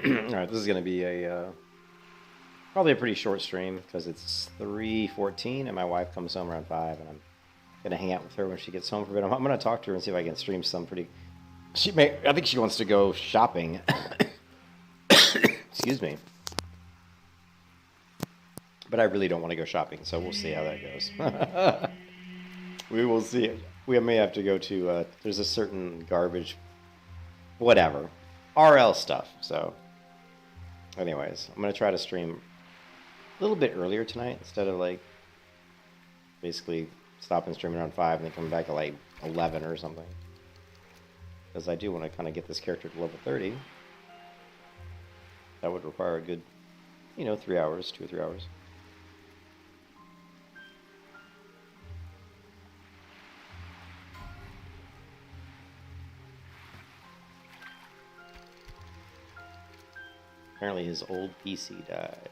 Alright, this is going to be a probably a pretty short stream because it's 3:14 and my wife comes home around 5 and I'm going to hang out with her when she gets home for a bit. I'm going to talk to her and see if I can stream some pretty... I think she wants to go shopping. Excuse me. But I really don't want to go shopping, so we'll see how that goes. We will see. We may have to go to... there's a certain garbage... whatever. RL stuff, so... Anyways, I'm going to try to stream a little bit earlier tonight instead of, like, basically stopping streaming around 5 and then coming back at, like, 11 or something. Because I do want to kind of get this character to level 30. That would require a good, 3 hours, 2 or 3 hours. Apparently his old PC died.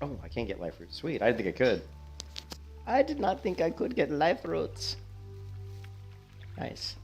Oh, I can't get life roots. Sweet, I didn't think I could. I did not think I could get life roots. Nice.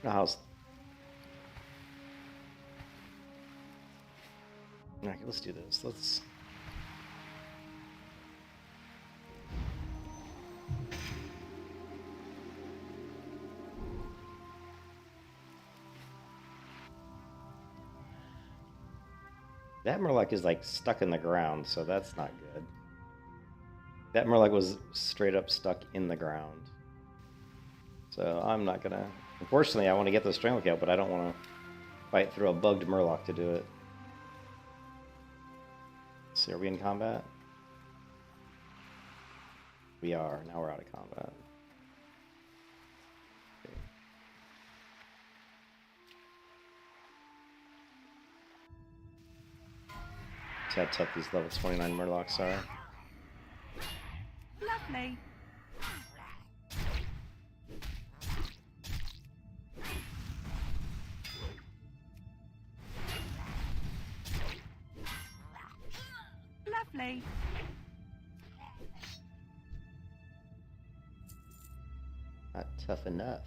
How's Okay, let's do this. Let's. That Murloc is like stuck in the ground, so that's not good. That Murloc was straight up stuck in the ground. So I'm not gonna... Unfortunately, I want to get the Stranglekill, but I don't want to fight through a bugged Murloc to do it. So are we in combat? We are. Now we're out of combat. Okay. See how tough these level 29 Murlocs are. Lovely. Lovely. Not tough enough.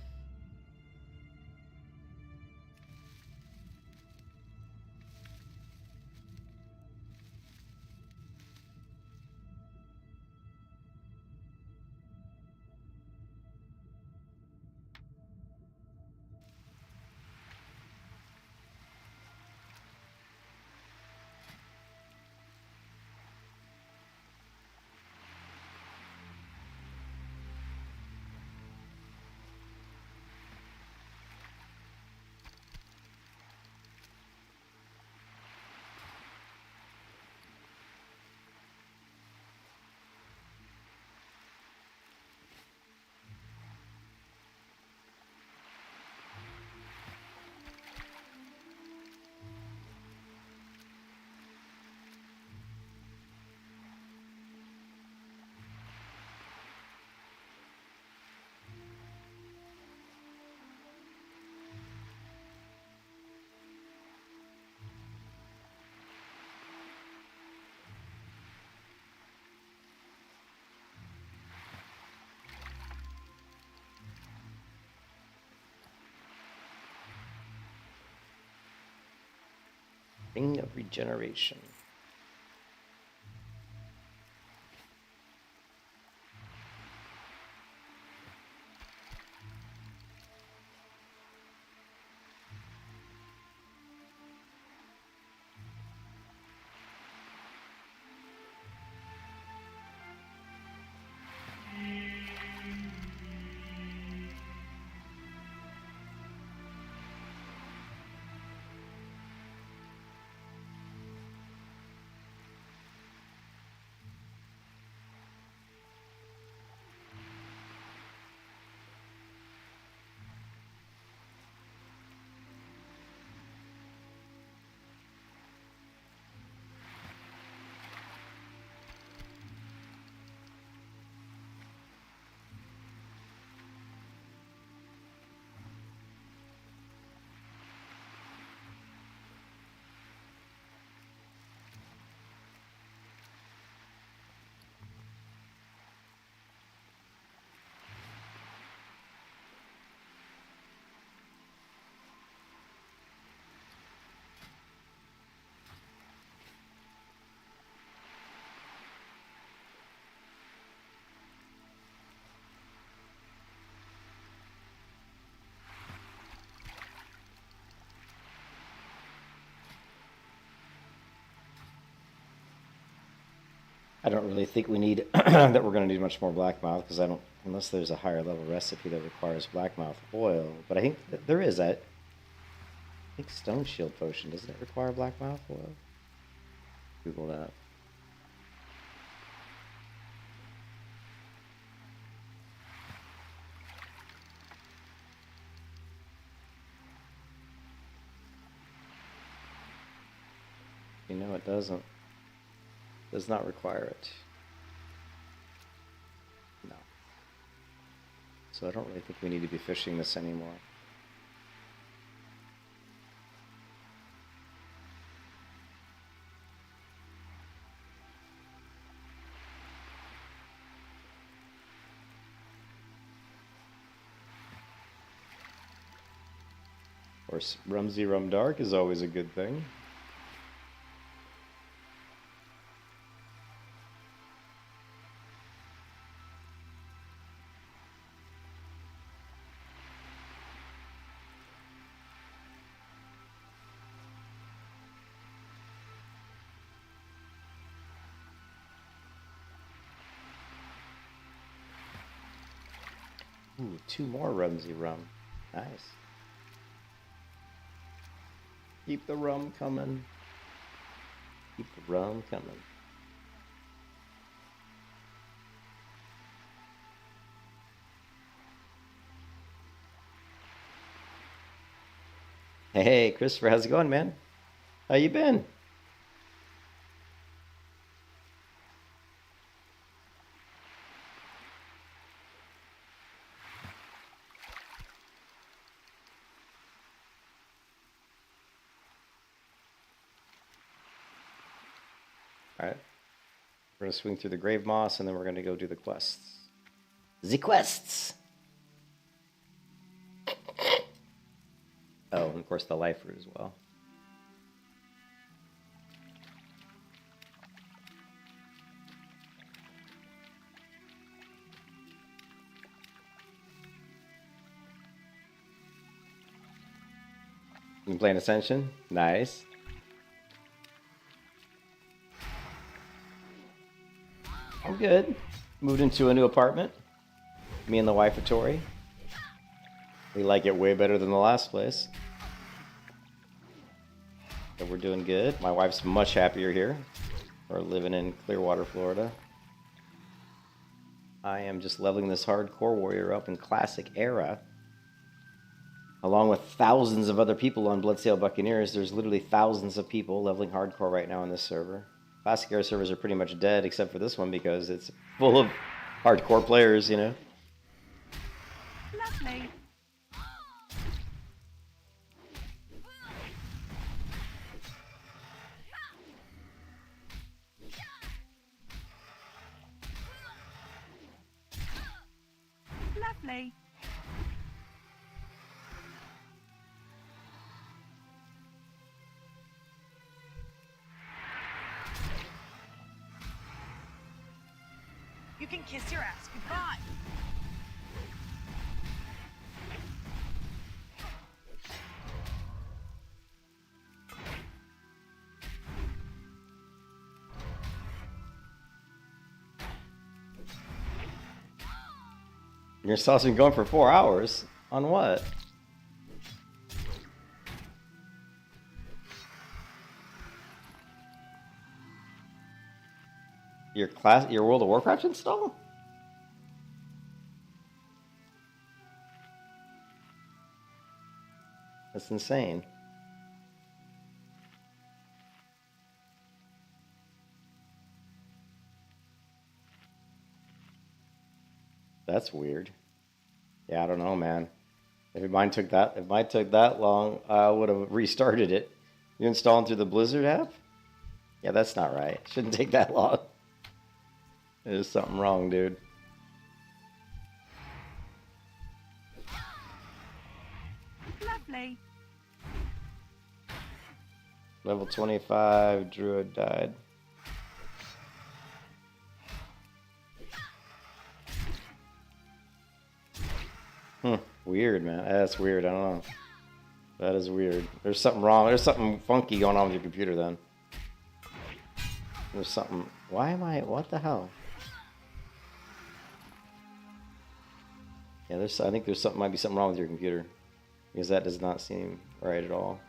Ring of Regeneration. I don't really think we need that we're going to do much more Blackmouth because I don't, unless there's a higher level recipe that requires Blackmouth oil. But I think there is that. I think Stone Shield Potion, doesn't it require Blackmouth oil? Google that. No, it doesn't. Does not require it. No. So I don't really think we need to be fishing this anymore. Of course, Rumsy Rum Dark is always a good thing. Ooh, 2 more Rumsey rum. Nice. Keep the rum coming. Keep the rum coming. Hey, Christopher, how's it going, man? How you been? All right. We're going to swing through the grave moss, and then we're going to go do the quests. The quests! Oh, and of course the life root as well. You playing Ascension? Nice. I'm good. Moved into a new apartment. Me and the wife are Tori. We like it way better than the last place. So we're doing good. My wife's much happier here. We're living in Clearwater, Florida. I am just leveling this hardcore warrior up in Classic Era. Along with thousands of other people on Bloodsail Buccaneers, there's literally thousands of people leveling hardcore right now on this server. Classic Era servers are pretty much dead, except for this one because it's full of hardcore players, you know? Lovely. Lovely. You can kiss your ass goodbye. Your sauce been going for 4 hours? On what? Your World of Warcraft install? That's insane. That's weird. Yeah, I don't know, man. If mine took that long, I would have restarted it. You installing through the Blizzard app? Yeah, that's not right. Shouldn't take that long. There's something wrong, dude. Lovely. Level 25, Druid died. Weird, man. That's weird. I don't know. That is weird. There's something wrong. There's something funky going on with your computer then. There's something. Why am I? What the hell? Yeah, I think there's something. Might be something wrong with your computer, because that does not seem right at all.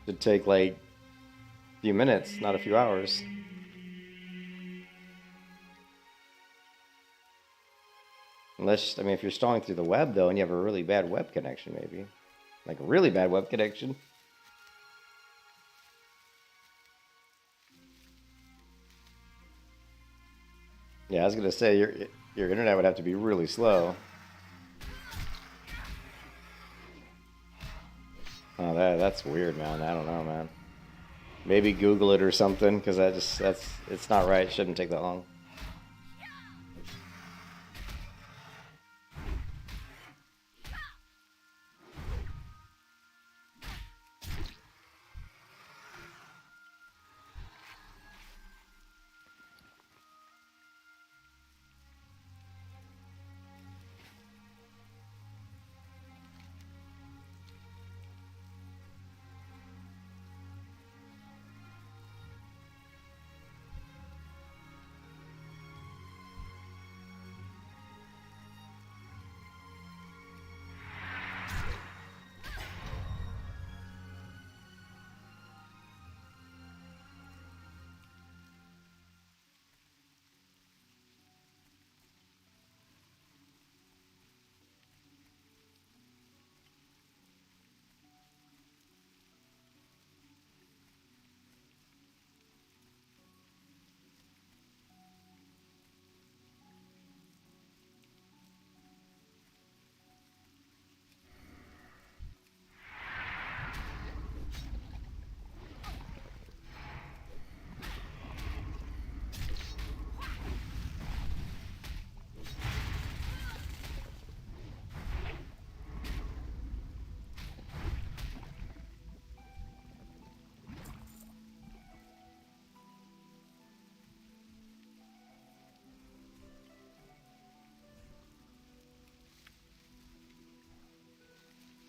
It'd take like a few minutes, not a few hours. Unless, I mean, if you're stalling through the web, though, and you have a really bad web connection, maybe. Like a really bad web connection. Yeah, I was going to say, your internet would have to be really slow. Oh, that's weird, man. I don't know, man. Maybe Google it or something, because it's not right. It shouldn't take that long.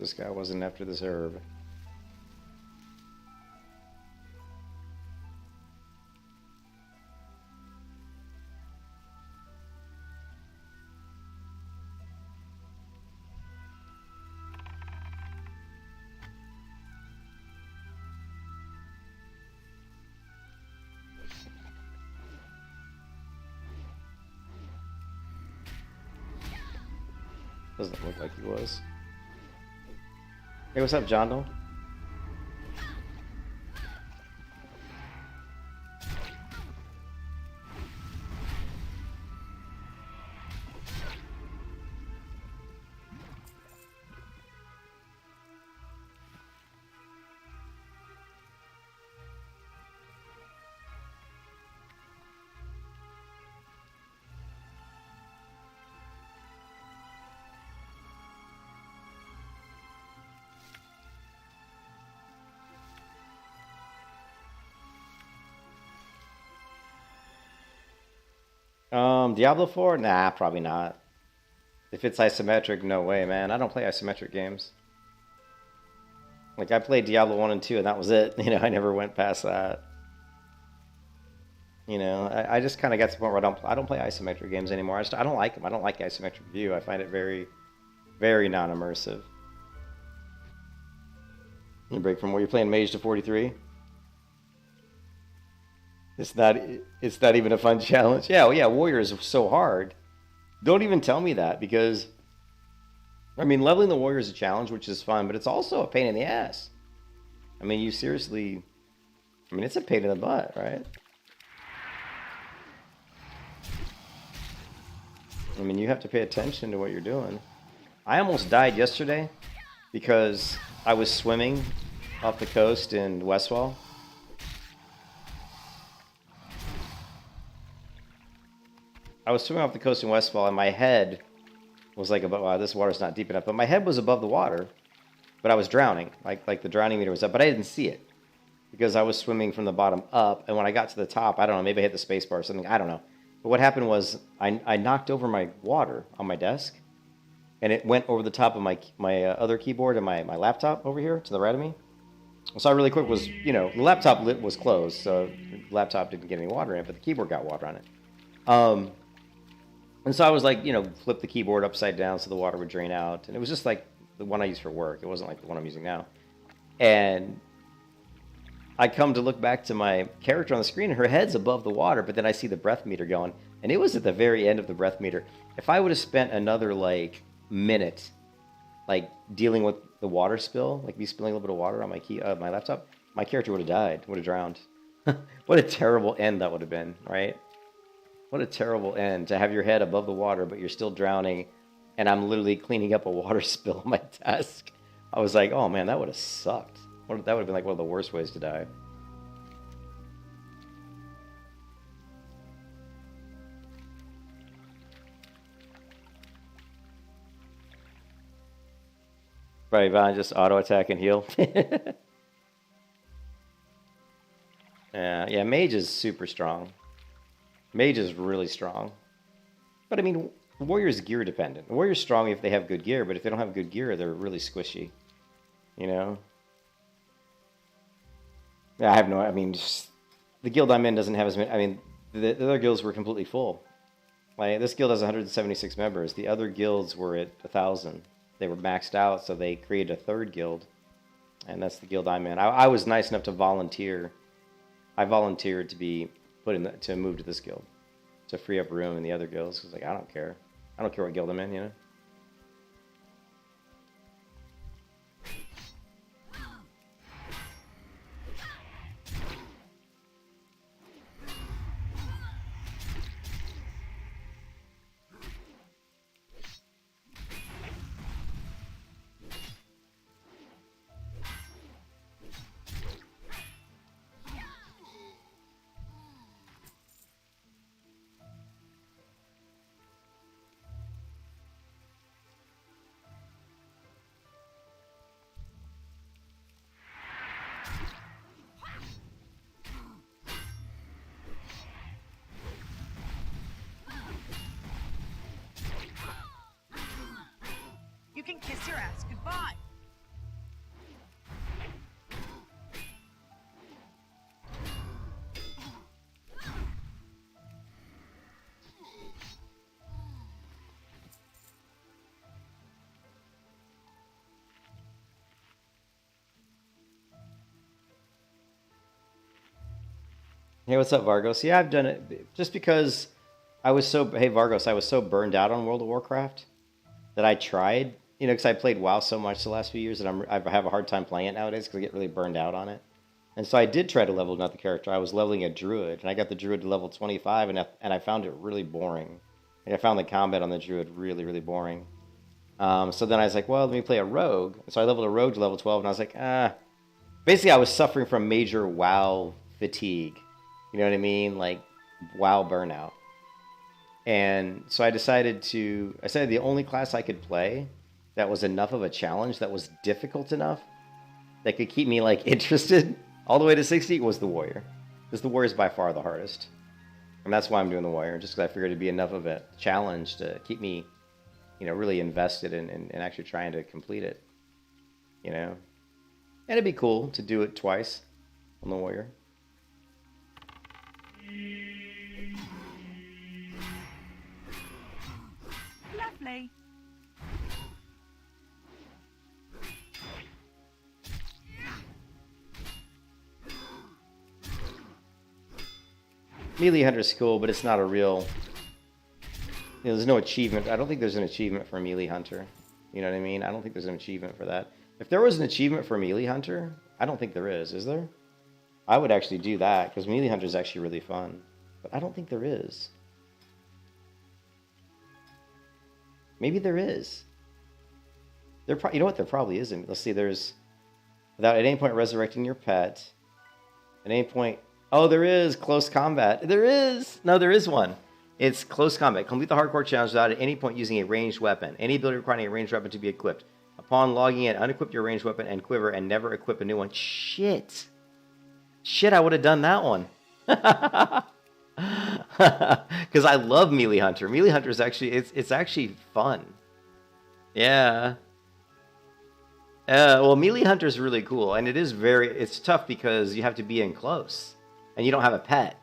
This guy wasn't after this herb. Doesn't look like he was. Hey, what's up, John Doe? Diablo 4? Nah, probably not. If it's isometric, no way, man. I don't play isometric games. Like, I played Diablo 1 and 2, and that was it. You know, I never went past that. You know, I just kind of got to the point where I don't play isometric games anymore. I don't like them. I don't like isometric view. I find it very, very non-immersive. You break from where you're playing Mage to 43? It's not even a fun challenge. Yeah, well, yeah, Warrior is so hard. Don't even tell me that, because I mean, leveling the Warrior is a challenge, which is fun, but it's also a pain in the ass. I mean, you seriously, I mean, it's a pain in the butt, right? I mean, you have to pay attention to what you're doing. I almost died yesterday because I was swimming off the coast in Westwall. I was swimming off the coast in Westfall, and my head was like, wow, this water's not deep enough. But my head was above the water, but I was drowning. Like the drowning meter was up, but I didn't see it because I was swimming from the bottom up. And when I got to the top, I don't know, maybe I hit the space bar or something. I don't know. But what happened was I knocked over my water on my desk, and it went over the top of my other keyboard and my laptop over here to the right of me. So I really quick was, you know, the laptop lid was closed, so the laptop didn't get any water in it, but the keyboard got water on it. And so I was like, you know, flip the keyboard upside down so the water would drain out. And it was just like the one I used for work. It wasn't like the one I'm using now. And I come to look back to my character on the screen, and her head's above the water, but then I see the breath meter going. And it was at the very end of the breath meter. If I would have spent another, like, minute, like, dealing with the water spill, like me spilling a little bit of water on my laptop, my character would have died, would have drowned. What a terrible end that would have been, right? What a terrible end, to have your head above the water, but you're still drowning, and I'm literally cleaning up a water spill on my desk. I was like, oh man, that would have sucked. That would have been like one of the worst ways to die. Right, Von, just auto attack and heal. Yeah, Mage is super strong. Mage is really strong. But I mean, Warrior's gear dependent. Warrior's strong if they have good gear, but if they don't have good gear, they're really squishy. You know? Yeah, I have no, I mean, just, the guild I'm in doesn't have as many, I mean, the other guilds were completely full. Like, this guild has 176 members. The other guilds were at 1,000. They were maxed out, so they created a third guild. And that's the guild I'm in. I was nice enough to volunteer. I volunteered to be put in to move to this guild, to free up room in the other guilds. Cause like, I don't care. I don't care what guild I'm in, you know. You can kiss your ass goodbye. Hey, what's up, Vargos? Yeah, I've done it just because I was so... Hey, Vargos, I was so burned out on World of Warcraft that I tried, you know, because I played WoW so much the last few years that I have a hard time playing it nowadays because I get really burned out on it. And so I did try to level another character. I was leveling a druid, and I got the druid to level 25, and I found it really boring. Like, I found the combat on the druid really, really boring. So then I was like, well, let me play a rogue. So I leveled a rogue to level 12, and I was like, Basically, I was suffering from major WoW fatigue. You know what I mean? Like, WoW burnout. And so I decided the only class I could play that was enough of a challenge, that was difficult enough, that could keep me, like, interested all the way to 60 was the warrior. Because the warrior is by far the hardest. And that's why I'm doing the warrior, just because I figured it'd be enough of a challenge to keep me, you know, really invested in actually trying to complete it. You know? And it'd be cool to do it twice on the warrior. Lovely. Melee Hunter's cool, but it's not a real... You know, there's no achievement. I don't think there's an achievement for a Melee Hunter. You know what I mean? I don't think there's an achievement for that. If there was an achievement for a Melee Hunter, I don't think there is there? I would actually do that, because Melee Hunter is actually really fun. But I don't think there is. Maybe there is. You know what? There probably isn't. Let's see. There's... Without at any point resurrecting your pet. At any point... Oh, there is close combat. There is. No, there is one. It's close combat. Complete the hardcore challenge without at any point using a ranged weapon. Any ability requiring a ranged weapon to be equipped. Upon logging in, unequip your ranged weapon and quiver and never equip a new one. Shit. Shit, I would have done that one. Because I love Melee Hunter. Melee Hunter is actually, it's actually fun. Yeah. Well, Melee Hunter is really cool. And it's tough because you have to be in close. And you don't have a pet.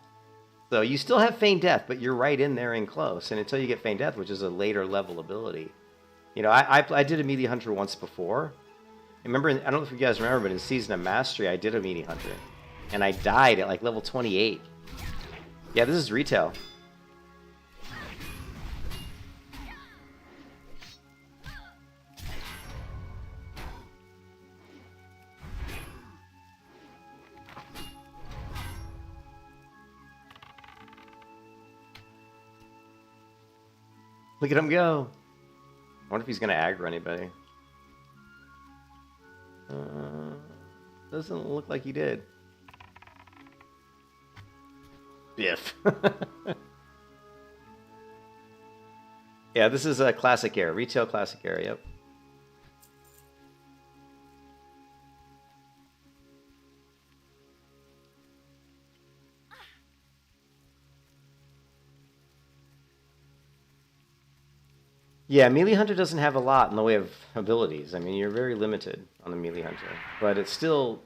So you still have Feign Death, but you're right in there in close. And until you get Feign Death, which is a later level ability. You know, I did a Melee Hunter once before. Remember, I don't know if you guys remember, but in Season of Mastery, I did a Melee Hunter. And I died at like level 28. Yeah, this is retail. Look at him go. I wonder if he's going to aggro anybody. Doesn't look like he did. Biff. Yeah, this is a classic era. Retail classic era, yep. Yeah, Melee Hunter doesn't have a lot in the way of abilities. I mean, you're very limited on the Melee Hunter, but it's still...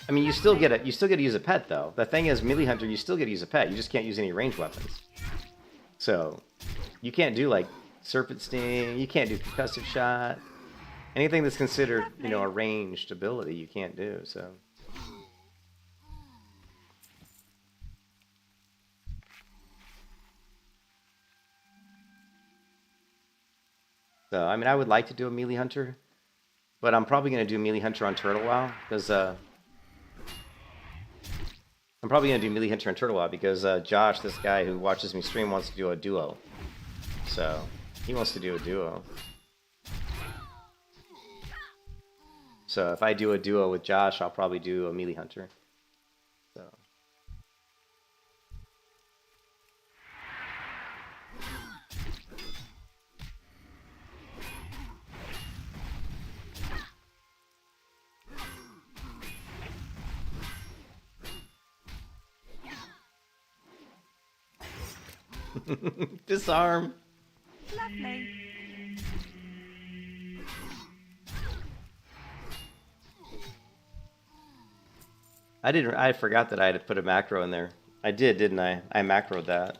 I mean, you still get to use a pet, though. The thing is, Melee Hunter, you still get to use a pet. You just can't use any ranged weapons. So, you can't do, like, Serpent Sting. You can't do Concussive Shot. Anything that's considered, you know, a ranged ability, you can't do, so... So, I mean, I would like to do a Melee Hunter, but I'm probably going to do Melee Hunter on Turtle WoW, because, I'm probably going to do Melee Hunter on Turtle WoW, because, Josh, this guy who watches me stream, wants to do a duo. So, he wants to do a duo. So, if I do a duo with Josh, I'll probably do a Melee Hunter. So... Disarm. Lovely. I forgot that I had to put a macro in there. I did, didn't I? I macroed that.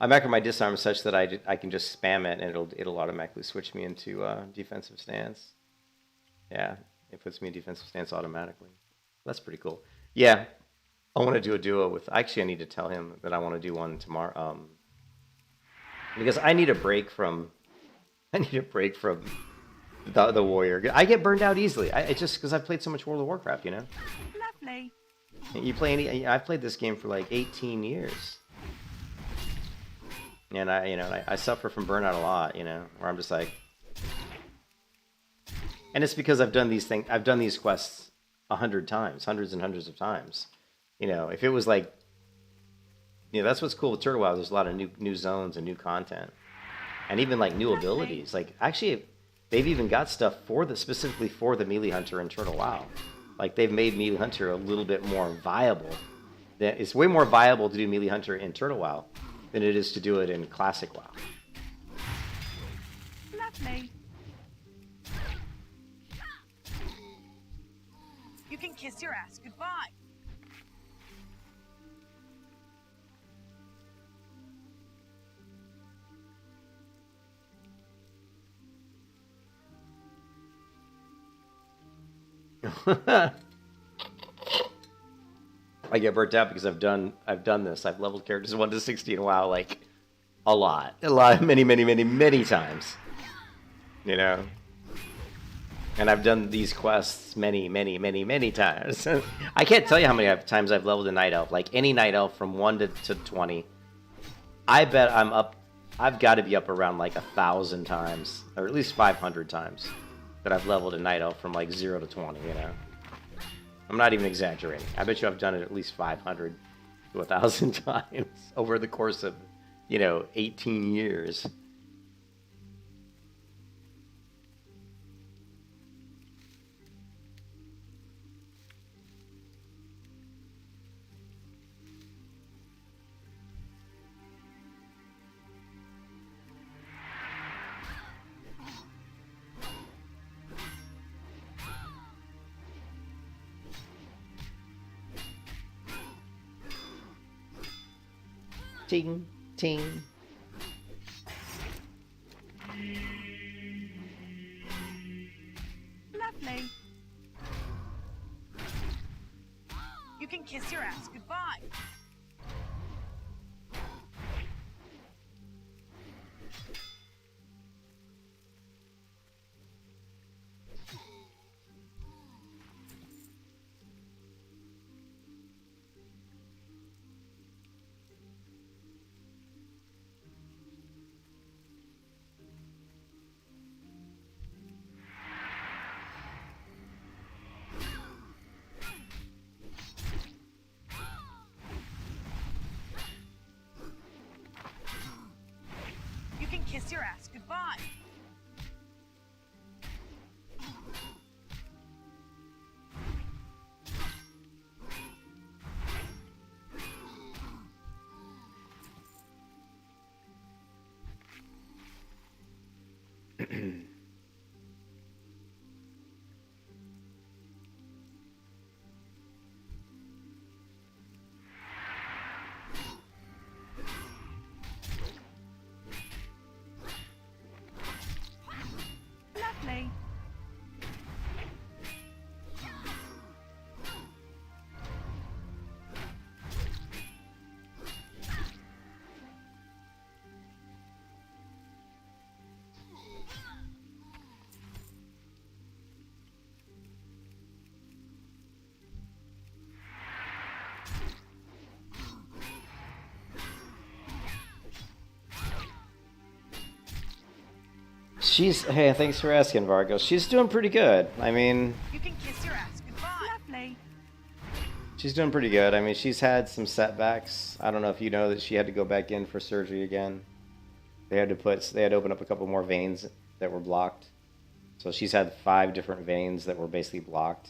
I macroed my disarm such that I can just spam it and it'll automatically switch me into defensive stance. Yeah, it puts me in defensive stance automatically. That's pretty cool. Yeah. I want to do a duo with. Actually, I need to tell him that I want to do one tomorrow. Because I need a break from. I need a break from the warrior. I get burned out easily. It's just because I've played so much World of Warcraft, you know. Lovely. You play any? I've played this game for like 18 years, and I suffer from burnout a lot, you know. Where I'm just like, and it's because I've done these things. I've done these quests 100 times, hundreds and hundreds of times. You know, if it was like, you know, that's what's cool with Turtle WoW. There's a lot of new zones and new content, and even like new abilities. Like actually, they've even got stuff for specifically for the melee hunter in Turtle WoW. Like they've made melee hunter a little bit more viable. It's way more viable to do melee hunter in Turtle WoW than it is to do it in Classic WoW. Lovely. You can kiss your ass goodbye. I get burnt out because I've done this. I've leveled characters 1 to 60 in WoW like a lot, many times. You know, and I've done these quests many times. I can't tell you how many times I've leveled a night elf. Like any night elf from 1 to 20. I bet I'm up. I've got to be up around like 1,000 times, or at least 500 times, that I've leveled a night elf from like 0 to 20. You know. I'm not even exaggerating. I bet you I've done it at least 500 to 1,000 times over the course of, 18 years. Ting, ting. Lovely. You can kiss your ass goodbye. You can kiss your ass goodbye. Lovely. Hey, thanks for asking, Vargo. She's doing pretty good. I mean, You can kiss your ass goodbye. Lovely. she's doing pretty good. I mean, she's had some setbacks. I don't know if you know that she had to go back in for surgery again. They had to open up a couple more veins that were blocked. So she's had 5 different veins that were basically blocked.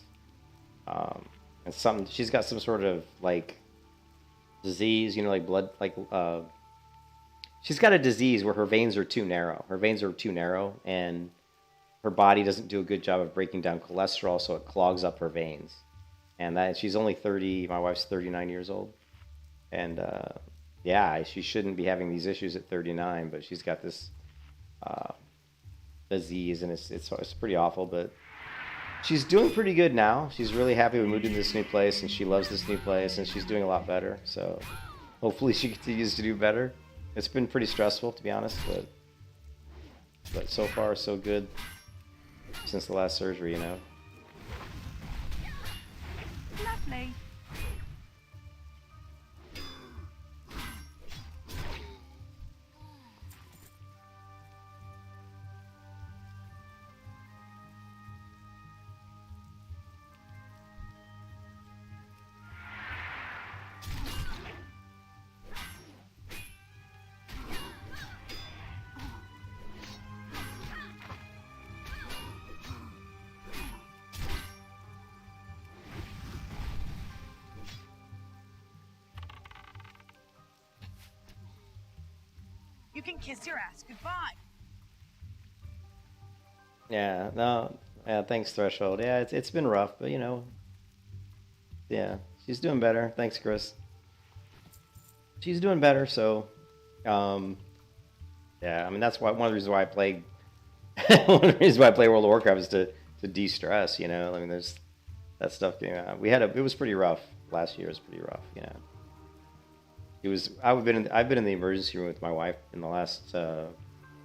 And she's got some sort of like disease, like blood, she's got a disease where her veins are too narrow. Her veins are too narrow, and her body doesn't do a good job of breaking down cholesterol, so it clogs up her veins. And she's only 30. My wife's 39 years old, and yeah, she shouldn't be having these issues at 39, but she's got this disease, and it's pretty awful. But She's doing pretty good now. She's really happy we moved into this new place, and she loves this new place, and she's doing a lot better. So hopefully she continues to do better. It's been pretty stressful, to be honest, but so far so good since the last surgery, you know. Lovely. You can kiss your ass goodbye. Yeah, no, yeah, thanks, Threshold. Yeah, it's been rough, but you know, yeah, she's doing better. Thanks, Chris. She's doing better, so, yeah, I mean, that's why one of the reasons why I play, one of the reasons why I play World of Warcraft is to de-stress, you know. I mean, there's that stuff going on. It was pretty rough. Last year was pretty rough, you know. I've been in the emergency room with my wife in the last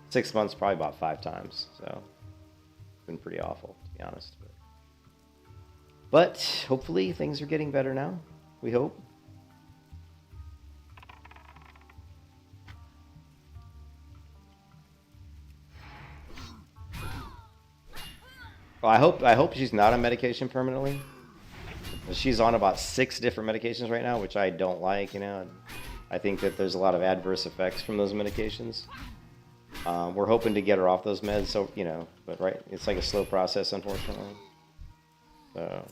6 months, probably about 5 times. So it's been pretty awful, to be honest. But hopefully things are getting better now. We hope. Well, I hope she's not on medication permanently. She's on about 6 different medications right now, which I don't like, you know. And I think that there's a lot of adverse effects from those medications. We're hoping to get her off those meds, so, you know, but right, it's like a slow process, unfortunately. So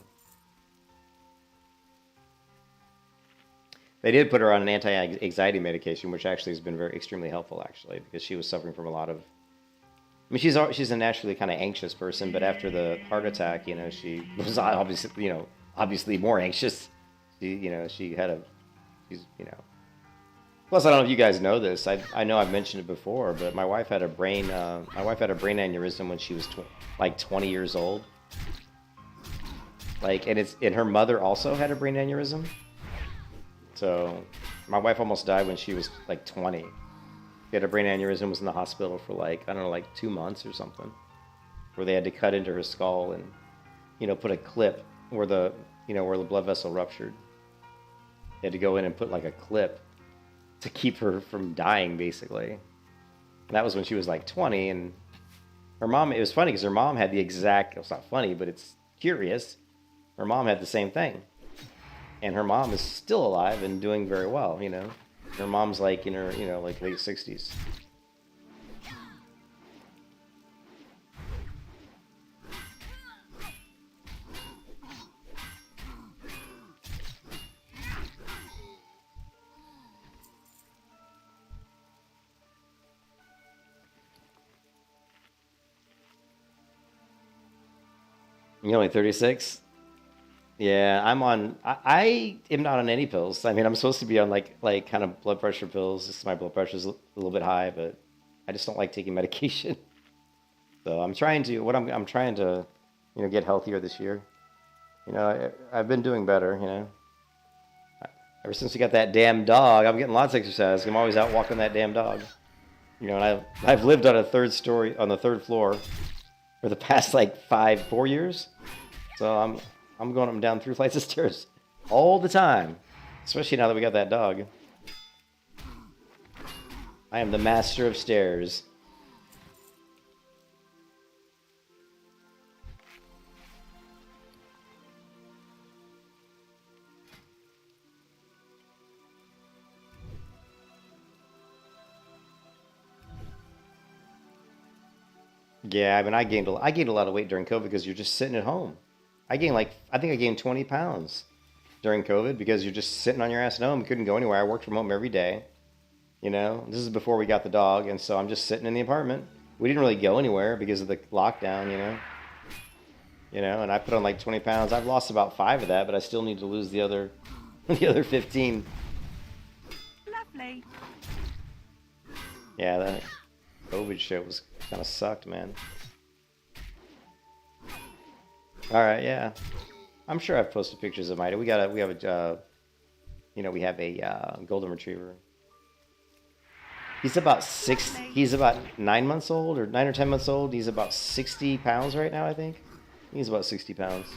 they did put her on an anti-anxiety medication, which actually has been extremely helpful, actually, because she was suffering from a lot of. I mean, she's a naturally kind of anxious person, but after the heart attack, you know, she was obviously more anxious. She's, you know. Plus, I don't know if you guys know this. I know I've mentioned it before, but my wife had a brain aneurysm when she was like 20 years old. Like, and her mother also had a brain aneurysm. So, my wife almost died when she was like 20. She had a brain aneurysm, was in the hospital for like, I don't know, like 2 months or something, where they had to cut into her skull and, you know, put a clip where the blood vessel ruptured. They had to go in and put like a clip to keep her from dying, basically. And that was when she was like 20, and her mom, it was funny because her mom had the exact, it's not funny, but it's curious. Her mom had the same thing. And her mom is still alive and doing very well, you know. Her mom's like in her, you know, like late 60s. You're only 36? Yeah, I am not on any pills. I mean, I'm supposed to be on like kind of blood pressure pills. Just my blood pressure's a little bit high, but I just don't like taking medication. So I'm trying to, you know, get healthier this year. You know, I've been doing better, you know. Ever since we got that damn dog, I'm getting lots of exercise. I'm always out walking that damn dog. You know, and I've lived on the third floor for the past like 4 years. So I'm going up and down 3 flights of stairs all the time, especially now that we got that dog. I am the master of stairs. Yeah, I mean, I gained a lot of weight during COVID because you're just sitting at home. I think I gained 20 pounds during COVID because you're just sitting on your ass at home. Couldn't go anywhere. I worked from home every day. You know, this is before we got the dog, and so I'm just sitting in the apartment. We didn't really go anywhere because of the lockdown, you know. You know, and I put on like 20 pounds. I've lost about 5 of that, but I still need to lose the other 15. Lovely. Yeah, that COVID shit was kind of sucked, man. All right, yeah. I'm sure I've posted pictures of Mida. We have a, we have a golden retriever. He's about he's about 9 months old, or 9 or 10 months old. He's about 60 pounds right now, I think. He's about 60 pounds.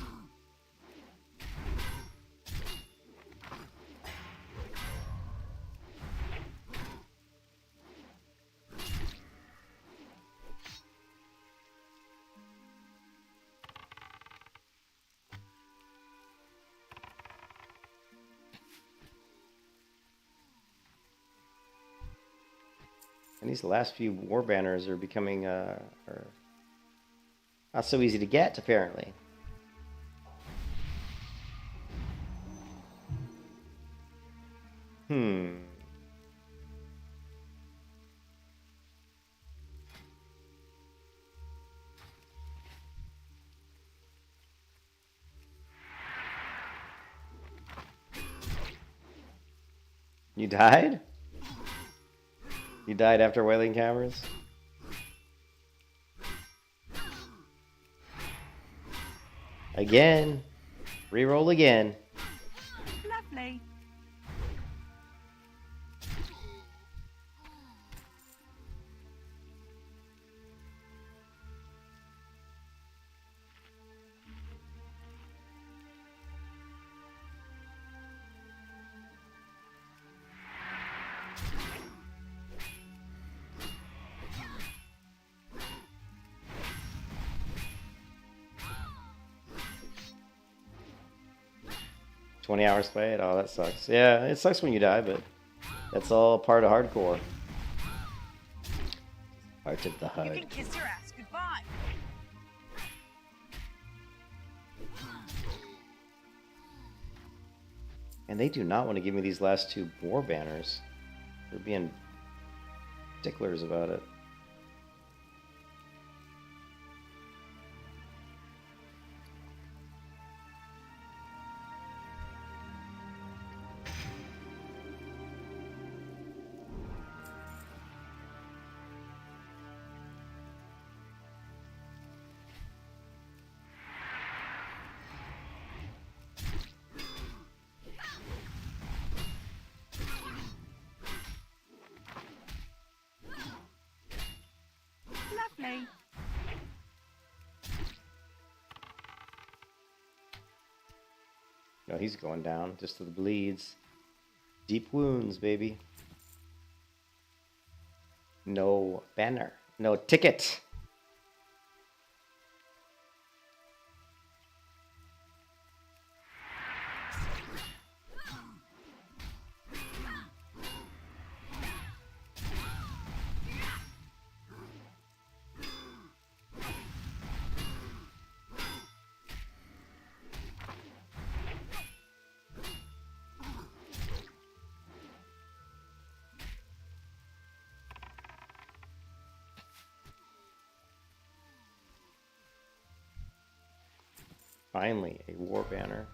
And these last few war banners are becoming are not so easy to get, apparently. You died? You died after whaling cameras? Again. Reroll again. Lovely. $20 hours played? Oh, that sucks. Yeah, it sucks when you die, but that's all part of hardcore. Part of the HUD. You can kiss your ass goodbye. And they do not want to give me these last two war banners. They're being sticklers about it. Lovely. No, he's going down just to the bleeds. Deep wounds, baby. No banner. No ticket. Finally, a war banner.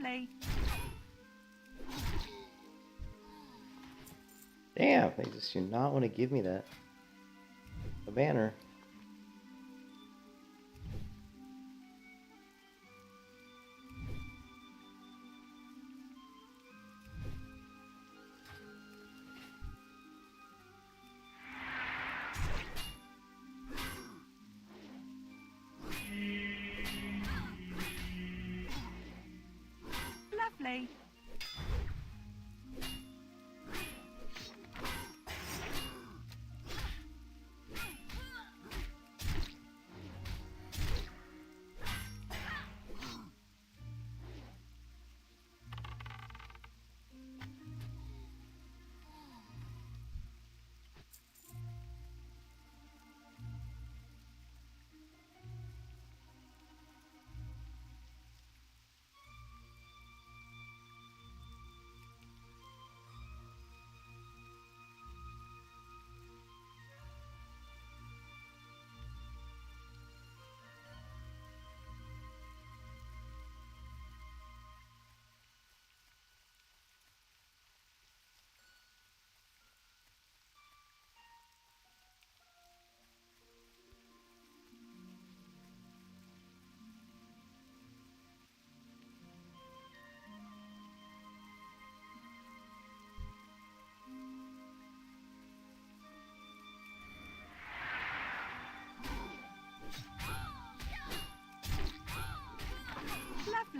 Lovely. Damn, they just do not want to give me that. The banner.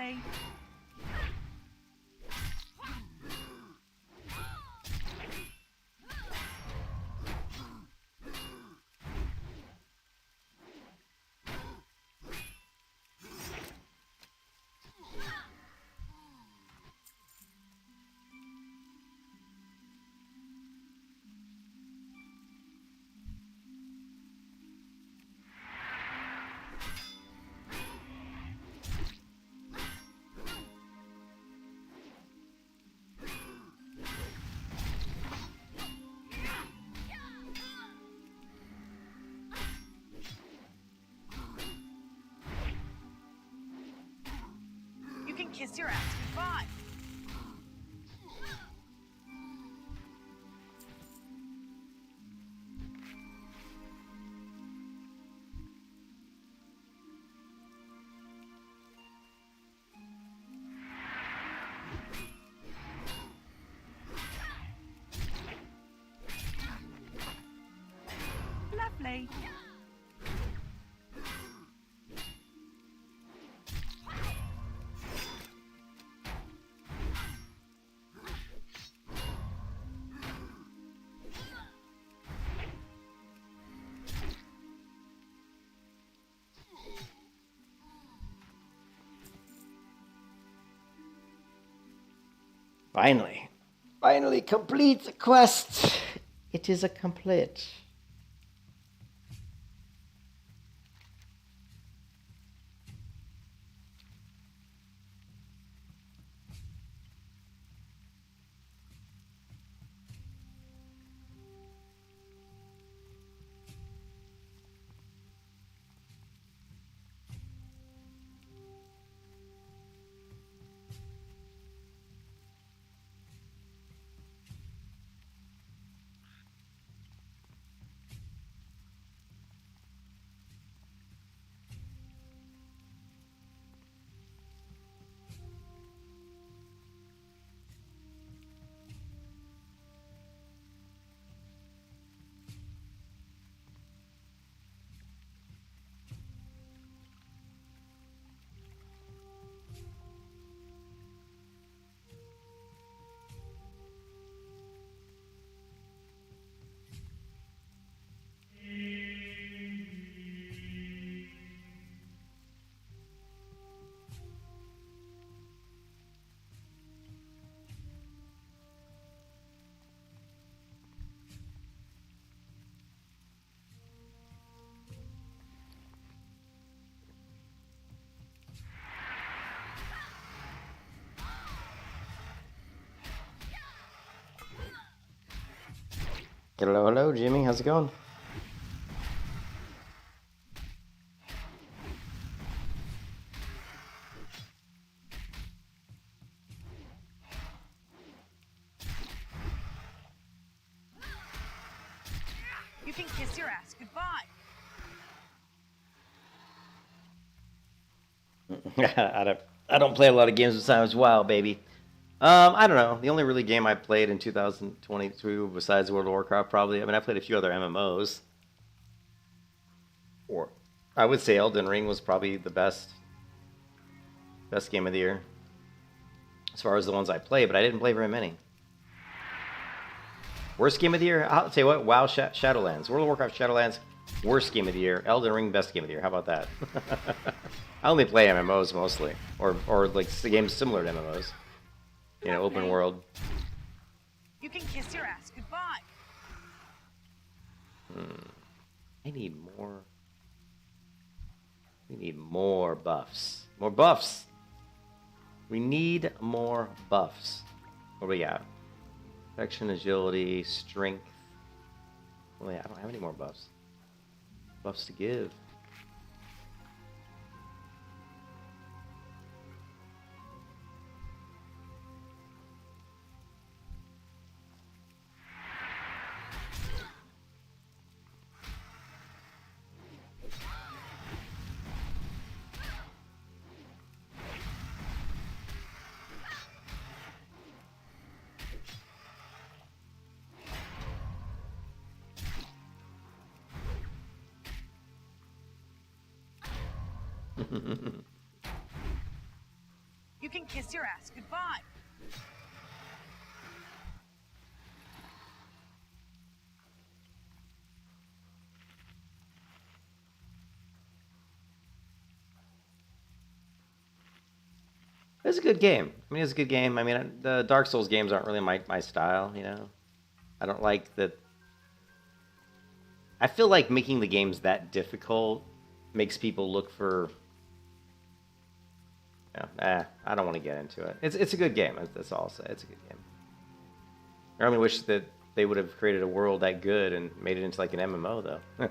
Lovely. You can kiss your ass goodbye. Lovely. Finally. Finally complete the quest. It is a complete. Hello, hello, Jimmy. How's it going? You can kiss your ass goodbye. I don't play a lot of games besides WoW, baby. I don't know. The only really game I played in 2022 besides World of Warcraft, probably. I mean, I played a few other MMOs. Or I would say Elden Ring was probably the best game of the year, as far as the ones I played. But I didn't play very many. Worst game of the year? I'll tell you what. WoW Shadowlands, World of Warcraft Shadowlands, worst game of the year. Elden Ring, best game of the year. How about that? I only play MMOs mostly, or like games similar to MMOs. You know, open world. You can kiss your ass goodbye. I need more. We need more buffs. More buffs. We need more buffs. What do we got? Protection, agility, strength. Well, yeah, I don't have any more buffs. Buffs to give. kiss your ass goodbye. It's a good game. I mean, it's a good game. I mean, the Dark Souls games aren't really my style, you know? I don't like that. I feel like making the games that difficult makes people look for... I don't want to get into it. It's a good game. That's all I'll say. It's a good game. I only wish that they would have created a world that good and made it into like an MMO, though.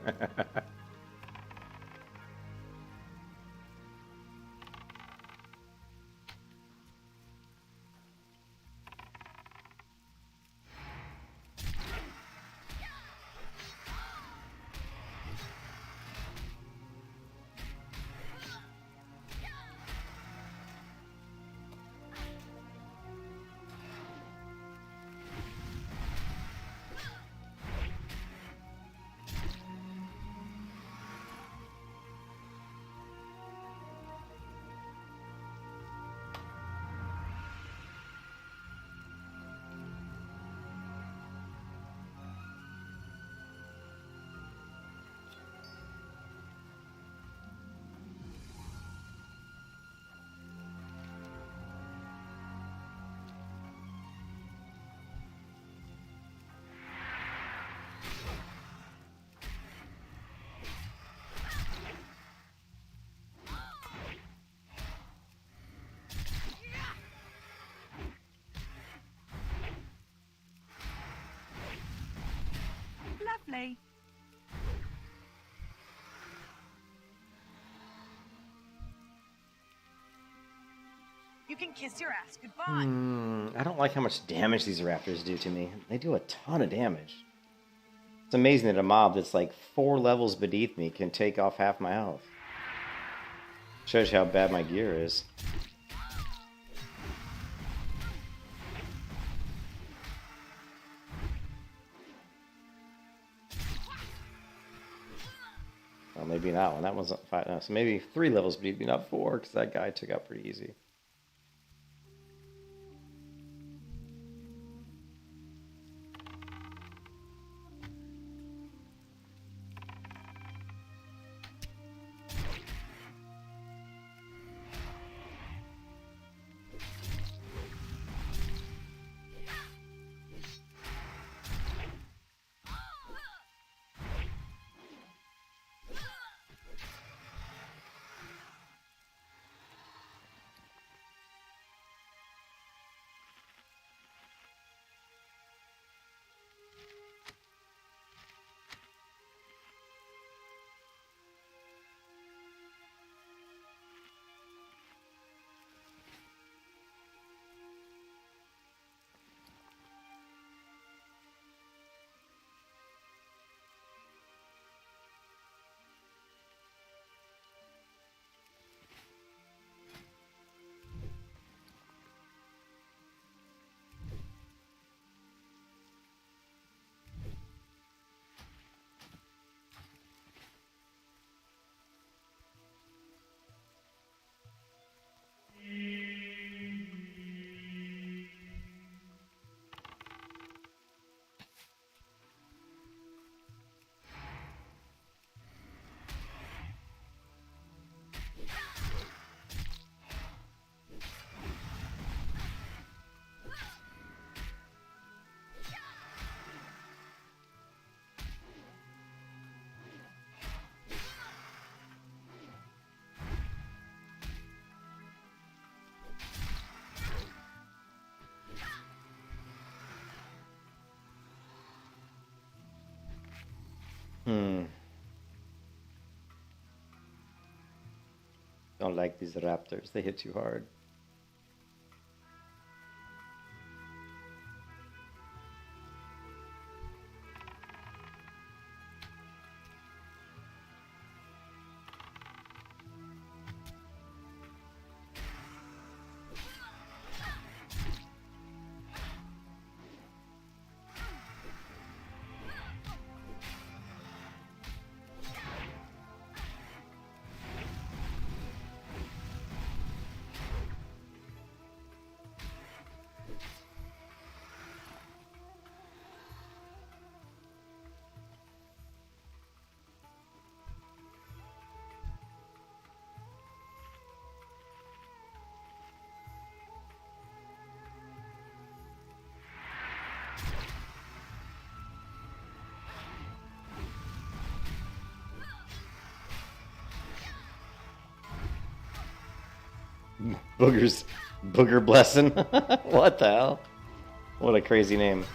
Lovely. You can kiss your ass goodbye. I don't like how much damage these raptors do to me. They do a ton of damage. It's amazing that a mob that's like 4 levels beneath me can take off half my health. Shows you how bad my gear is. Well, maybe not one. That one's not 5. No, so maybe 3 levels beneath me, not 4, because that guy took out pretty easy. Don't like these raptors. They hit too hard. Booger Blessing. What the hell? What a crazy name.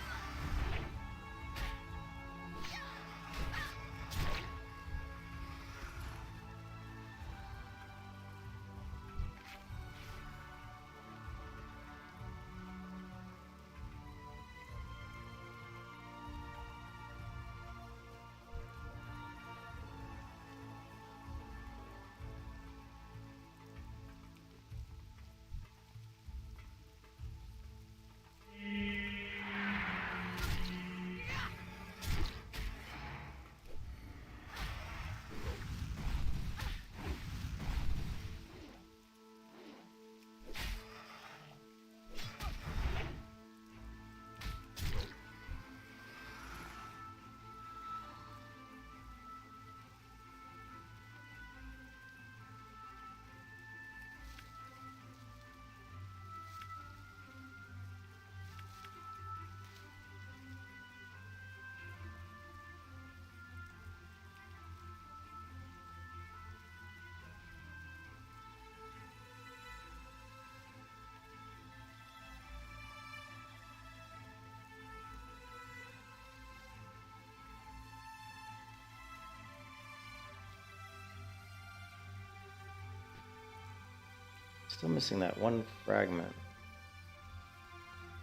Still missing that one fragment.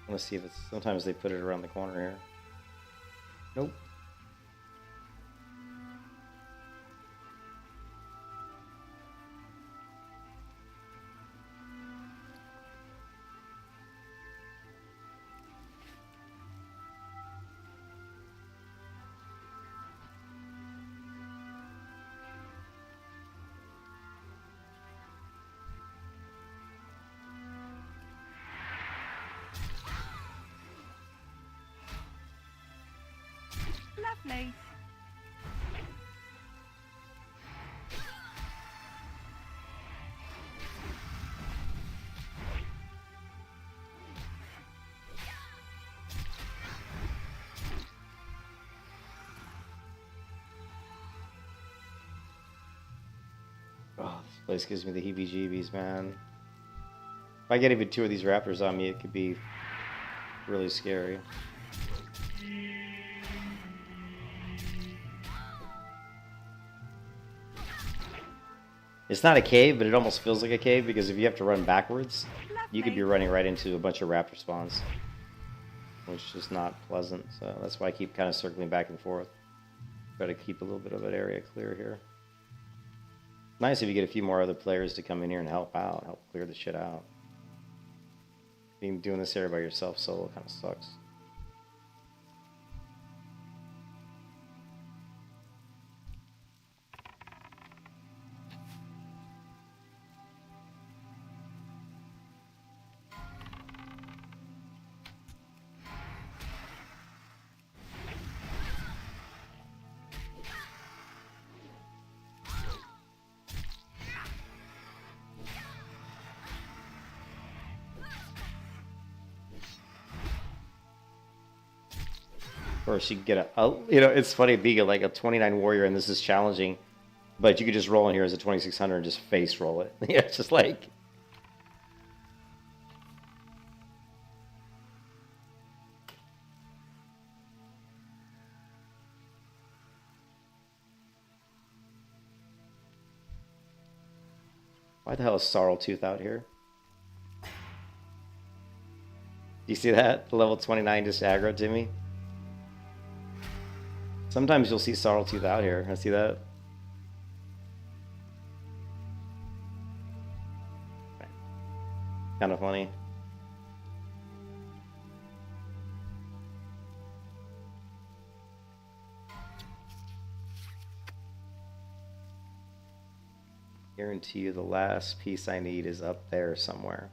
I want to see if it's... Sometimes they put it around the corner here. Nope. Lovely. Oh, this place gives me the heebie-jeebies, man. If I get even 2 of these raptors on me, it could be really scary. It's not a cave, but it almost feels like a cave because if you have to run backwards, you could be running right into a bunch of raptor spawns, which is not pleasant. So that's why I keep kind of circling back and forth. Try to keep a little bit of an area clear here. Nice if you get a few more other players to come in here and help out, help clear the shit out. Doing this area by yourself solo kind of sucks. Or she could get a, you know, it's funny being like a 29 warrior and this is challenging, but you could just roll in here as a 2600 and just face roll it. Yeah, it's just like. Why the hell is Sorreltooth out here? Do you see that? The level 29 just aggroed to me. Sometimes you'll see Sorreltooth out here. I see that. Kind of funny. Guarantee you the last piece I need is up there somewhere.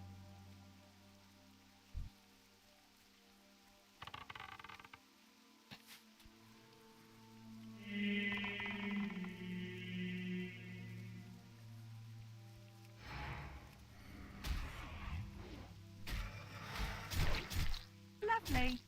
Lovely.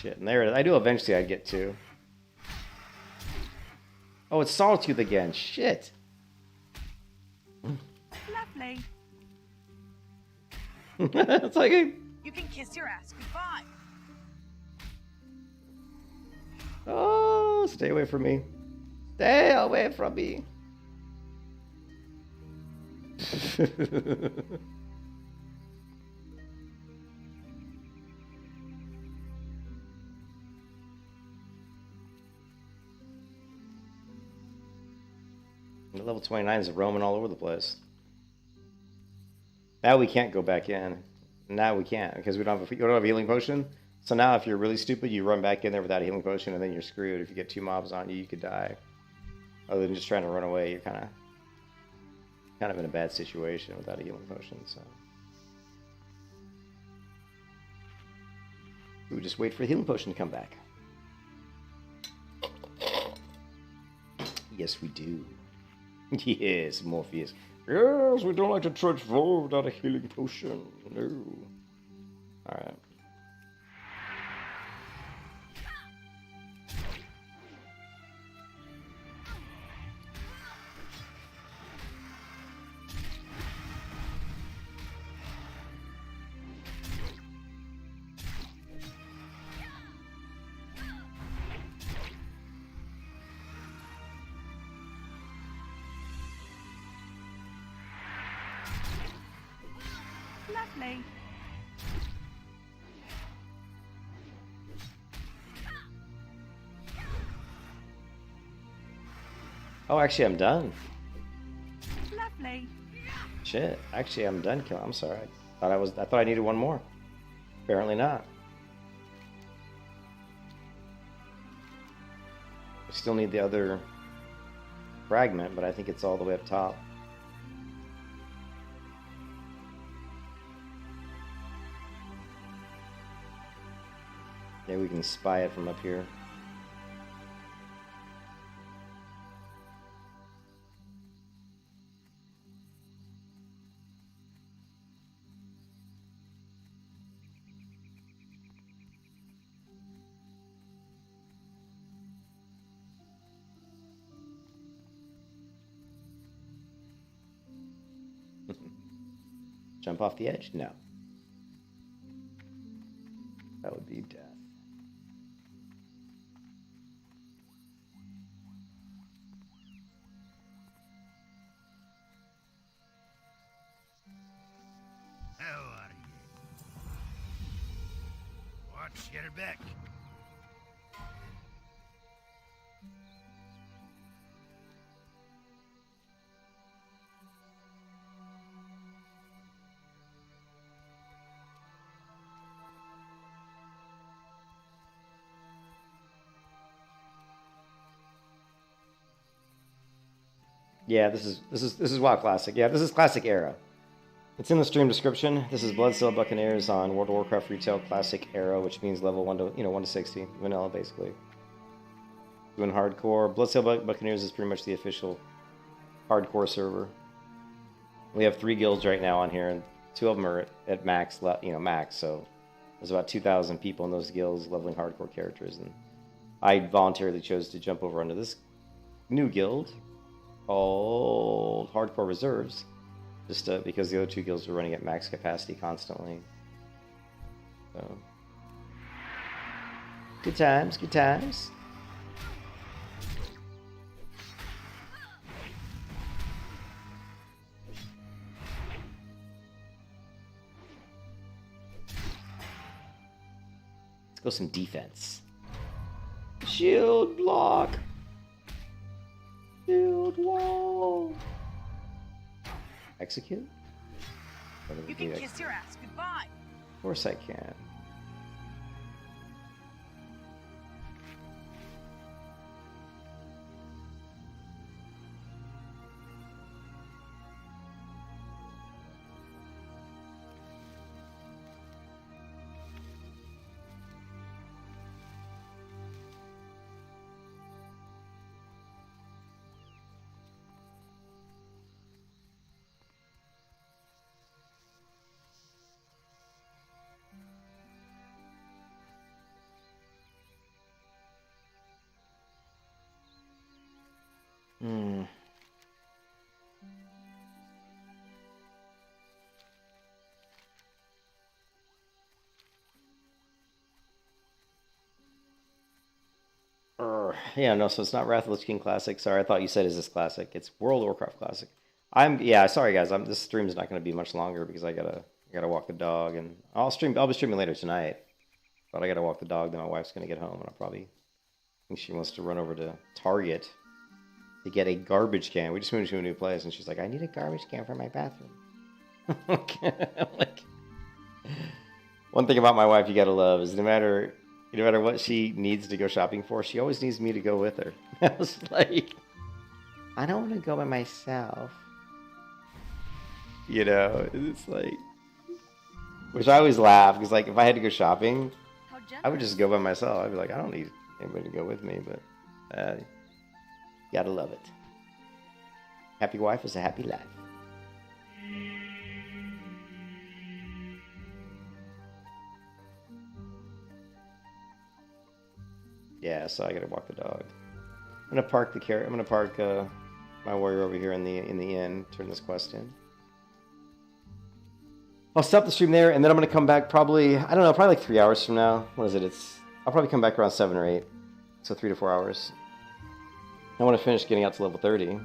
shit. And there it is. I knew eventually I'd get to. Oh, it's Sawtooth again. Shit. Lovely. It's like a... You can kiss your ass goodbye. Oh, stay away from me. Stay away from me. The level 29 is roaming all over the place. Now we can't go back in. Now we can't because we don't have a healing potion. So now if you're really stupid, you run back in there without a healing potion and then you're screwed. If you get 2 mobs on you, you could die. Other than just trying to run away, you're kind of in a bad situation without a healing potion. So we would just wait for the healing potion to come back. Yes, we do. Yes, Morpheus. Yes, we don't like to trudge forward without a healing potion. No. Alright. Lovely. Oh, actually, I'm done. Lovely. Shit. Actually, I'm done killing. I'm sorry. I thought I needed one more. Apparently not. I still need the other fragment, but I think it's all the way up top. Maybe we can spy it from up here. Jump off the edge? No. That would be death. How are you? Watch your back. Yeah, this is WoW Classic. Yeah, this is Classic Era. It's in the stream description. This is Bloodsail Buccaneers on World of Warcraft Retail Classic Era, which means level 1 to 60, vanilla basically. Doing hardcore. Bloodsail Buccaneers is pretty much the official hardcore server. We have 3 guilds right now on here, and 2 of them are at max, max. So there's about 2,000 people in those guilds leveling hardcore characters, and I voluntarily chose to jump over onto this new guild called Hardcore Reserves, just because the other 2 guilds are running at max capacity constantly. So good times, good times. Let's go some defense. Shield block. Shield wall. Execute? You can kiss your ass goodbye. Of course I can. Hmm. Yeah, no, so it's not Wrath of the Lich King Classic. Sorry, I thought you said is this Classic. It's World of Warcraft Classic. Yeah, sorry guys. This stream is not going to be much longer because I gotta walk the dog, and I'll be streaming later tonight. But I gotta walk the dog, then my wife's gonna get home, and I think she wants to run over to Target to get a garbage can. We just moved to a new place, and she's like, I need a garbage can for my bathroom. Like, one thing about my wife you gotta love is no matter what she needs to go shopping for, she always needs me to go with her. I was like, I don't want to go by myself. You know, it's like, which I always laugh because, like, if I had to go shopping, I would just go by myself. I'd be like, I don't need anybody to go with me, but you gotta love it. Happy wife is a happy life. Yeah, so I gotta walk the dog. I'm gonna park my warrior over here in the inn. Turn this quest in. I'll stop the stream there, and then I'm gonna come back probably like 3 hours from now. What is it? I'll probably come back around 7 or 8, so 3 to 4 hours. I want to finish getting out to level 30.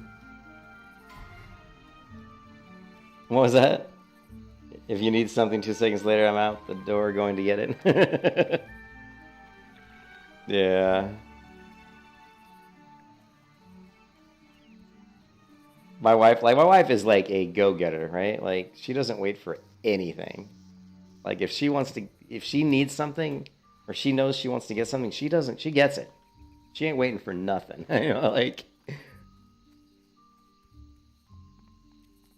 What was that? If you need something 2 seconds later, I'm out the door going to get it. Yeah. My wife is like a go-getter, right? Like, she doesn't wait for anything. Like, if she needs something, or she knows she wants to get something, she gets it. She ain't waiting for nothing. You know, like,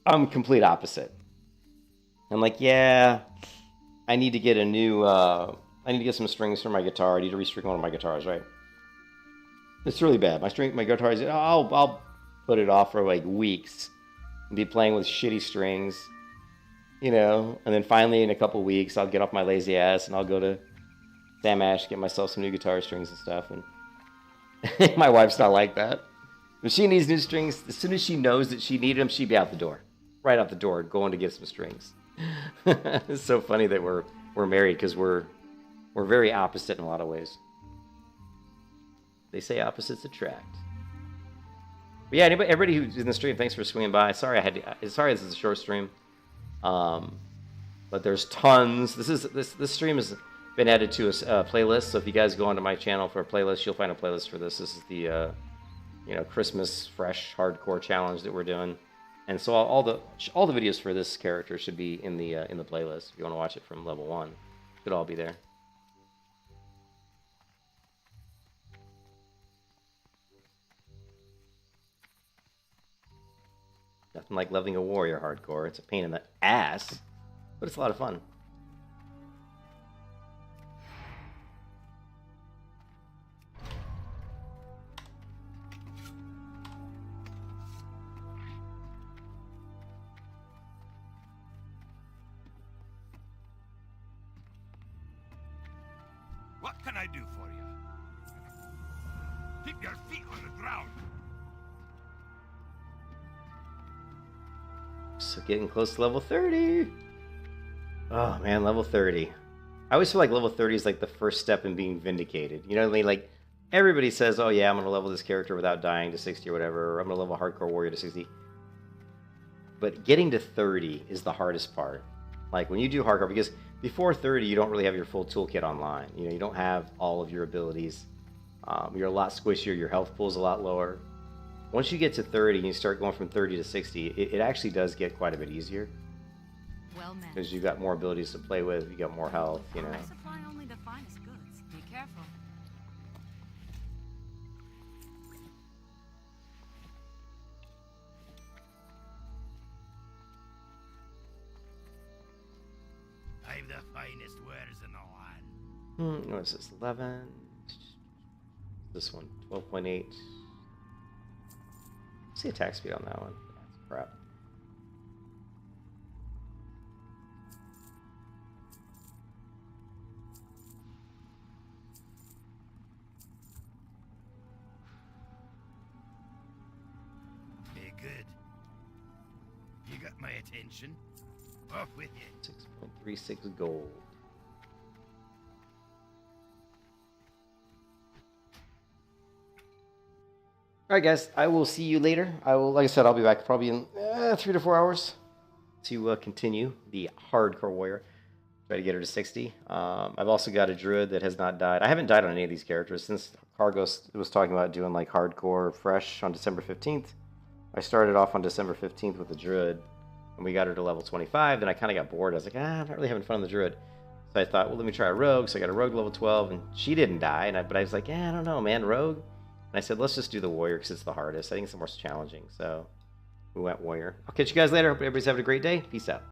I'm complete opposite. I'm like, yeah, I need to get some strings for my guitar. I need to restring one of my guitars, right? It's really bad. My guitar is, I'll put it off for like weeks and be playing with shitty strings, you know, and then finally in a couple weeks I'll get off my lazy ass and I'll go to Sam Ash, get myself some new guitar strings and stuff. And my wife's not like that. If she needs new strings, as soon as she knows that she needed them, she'd be out the door, right out the door, going to get some strings. It's so funny that we're married because we're very opposite in a lot of ways. They say opposites attract. But yeah, everybody who's in the stream, thanks for swinging by. Sorry this is a short stream, but there's tons. This stream has been added to a playlist. So if you guys go onto my channel for a playlist, you'll find a playlist for this. This is the Christmas fresh hardcore challenge that we're doing, and so all the videos for this character should be in the playlist. If you want to watch it from level 1, it should all be there. Nothing like loving a warrior hardcore. It's a pain in the ass, but it's a lot of fun. What can I do for you? Keep your feet on the ground. So getting close to level 30. Oh man, level 30. I always feel like level 30 is like the first step in being vindicated. You know what I mean? Like, everybody says, oh yeah, I'm going to level this character without dying to 60 or whatever, or I'm going to level hardcore warrior to 60. But getting to 30 is the hardest part. Like, when you do hardcore, because before 30, you don't really have your full toolkit online. You know, you don't have all of your abilities. You're a lot squishier, your health pool is a lot lower. Once you get to 30 and you start going from 30 to 60, it actually does get quite a bit easier. Well met. Because you've got more abilities to play with, you got more health, you know. I supply only the finest goods. Be careful. I've the finest wares in the land. What is this? 11. This one, 12.8. See attack speed on that one. That's crap. good. You got my attention. Off with you. 6.36 gold. Alright guys, I will see you later. Like I said, I'll be back probably in 3 to 4 hours to continue the hardcore warrior. Try to get her to 60. I've also got a druid that has not died. I haven't died on any of these characters since Cargos was talking about doing like hardcore fresh on December 15th. I started off on December 15th with the druid, and we got her to level 25. Then I kind of got bored. I was like, I'm not really having fun on the druid. So I thought, well, let me try a rogue. So I got a rogue level 12, and she didn't die. But I was like, I don't know, man, rogue. And I said, let's just do the warrior because it's the hardest. I think it's the most challenging. So we went warrior. I'll catch you guys later. Hope everybody's having a great day. Peace out.